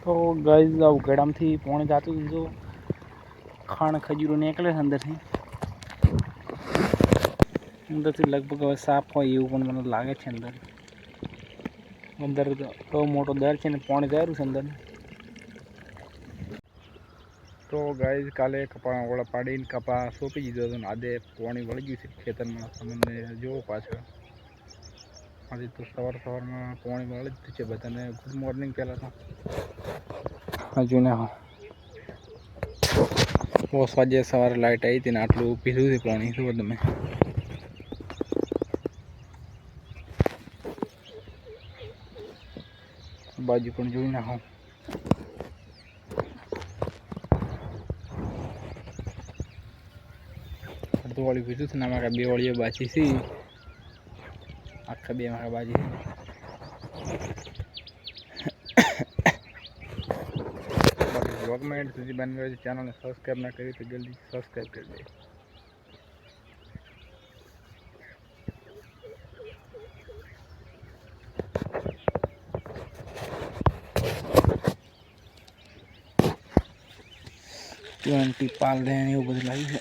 तो गाइस આ ઉઘેડામથી પોણી જાતું જો ખાણ ખજૂરો નીકળે છે અંદરથી લગભગ હવે સાફ હોય એવું પણ મને લાગે છે અંદર તો મોટો દર છે ને પાણી જાય છે અંદર. તો ગાઈસ કાલે કપા ઓળા પાડીને કપા સોંપી દીધો હતો ને આજે પાણી વળી ગયું છે ખેતરમાં. તમને જોવો પાછળ આજે તો સવારમાં પાણી વળી જ છે બધાને. ગુડ મોર્નિંગ પહેલાં તો હજુ ના બસ વાગે સવારે લાઇટ આવી હતી ને આટલું પીધું છે પાણી. શું તમે બાજુ પણ જોઈ નાખો. અડધું વાળી પીધું છે ને અમારા બે વાળીઓ બાકી છે. આખા બે અમારા બાજી છે. બાકી બ્લોગમાં એન્ડ સુધી બની ચેનલને સબસ્ક્રાઈબ ના કરી તો જલ્દી સબસ્ક્રાઈબ કરી દે. પાલ દે એવું બધું લાગ્યું છે.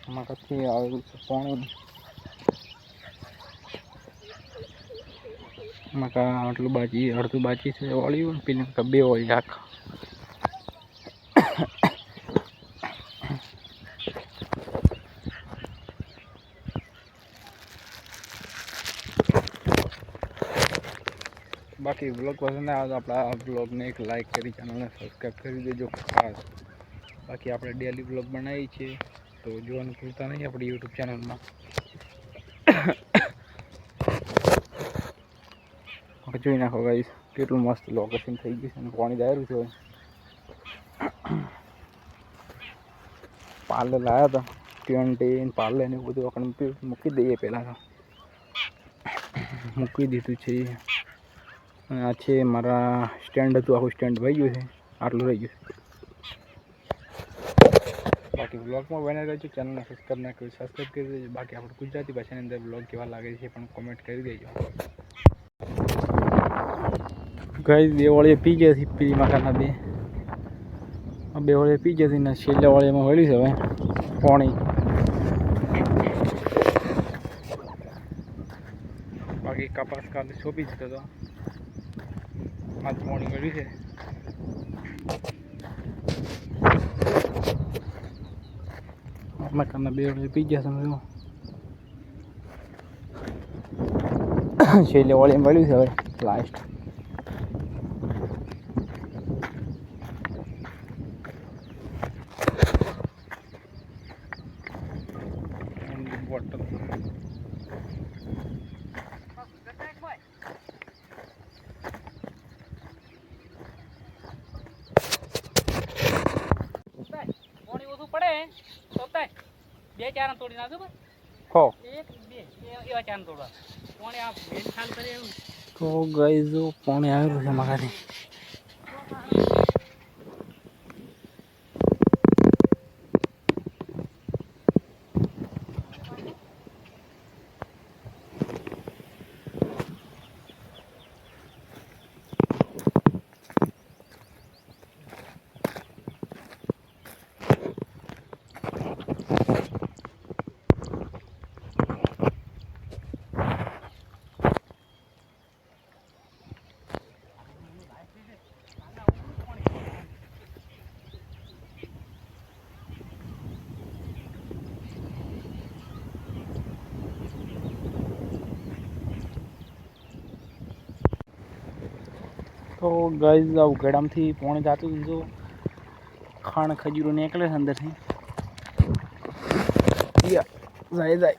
આમાંથી આવેલું છે પાણી. મકા આટલું બાકી અડધું બાકી છે વાળ્યું ને પેલી બે વાળી આખા. બાકી બ્લોગ પસંદ આવે તો આપણા બ્લોગને એક લાઈક કરી ચેનલને સબસ્ક્રાઈબ કરી દેજો ખાસ. બાકી આપણે ડેલી બ્લોગ બનાવીએ છીએ તો જોવાનું ભૂલતા નહીં આપણી યુટ્યુબ ચેનલમાં. જોઈ નાખો ગાઈસ કેટલું મસ્ત લોકેશન થઈ ગયું છે અને પાણી દાયરું છે. પાર્લે લાવ્યા હતા 20 પાર્લે ને બધું આપણે મૂકી દઈએ. પહેલાં તો મૂકી દીધું છે. આ છે મારા સ્ટેન્ડ હતું, આખું સ્ટેન્ડ ભરી ગયું છે. આટલું રહી ગયું. બાકી બ્લોગમાં બને રહેજો. ચેનલને સબસ્ક્રાઈબ ના કરી સબસ્ક્રાઈબ કરી દેજો. બાકી આપણે ગુજરાતી ભાષાની અંદર બ્લોગ કેવા લાગે છે પણ કોમેન્ટ કરી દેજો. ગાઈસ બે વાળી પી ગયા છે પીરી મકાના બે વાળી પી ગયા છે ને છેલ્લા વાળીમાં વળી છે હવે પાણી. બાકી કપાસ કાલે સોંપી દીધો હતો. આજ પાણી મળ્યું છે. મકાના બે વાળી પી ગયા છે. છેલ્લે વાળી મળ્યું છે હવે લાસ્ટ. બોટલ પાણી ઓછું પડે તો બે ચાર તોડી નાખો. હો એક બે એવા ચાર તોડવા પાણી આ ભેજ ખાલ કરે એવું. તો ગાઈસ પાણી આવેલું છે મારાથી. તો ગાઈસ આ ઉઘેડામથી પાણી જાતું જો ખાણ ખજૂરો નીકળે છે અંદરથી. જાય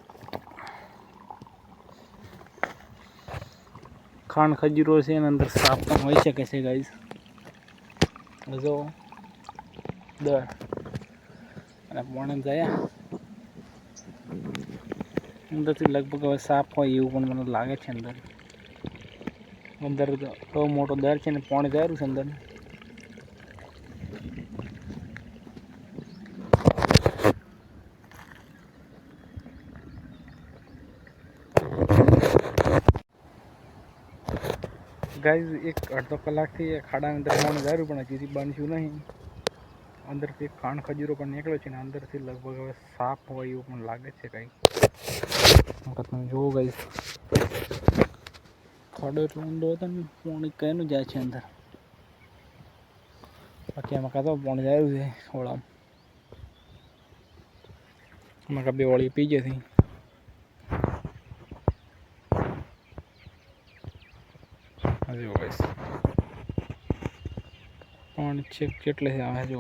ખાણ ખજૂરો છે અને અંદર સાફ પણ હોઈ શકે છે ગાઈસ. જો દર અને પાણી જાય અંદરથી લગભગ હવે સાફ હોય એવું પણ મને લાગે છે. અંદર તો મોટો દર છે ને પાણી જાય છે અંદર. ગાઈઝ એક અડધો કલાકથી ખાડા અંદર પાણી જાર્યું પણ હજી બનશું નહીં. અંદરથી ખાણ ખજૂરો પણ નીકળ્યો છે ને અંદરથી લગભગ હવે સાપ હોય એવું પણ લાગે છે કંઈક. તમે જોવો ગાઈઝ ખાડો એટલો ઊંડો હતો ને પાણી કઈનું જાય છે અંદર. બાકી આમાં કાં તો પાણી જાયું છે ઓળામાં. આમાં કાં બે ઓળી પી જતી. જો ગાઈઝ પાણી છેક કેટલે આવે જો.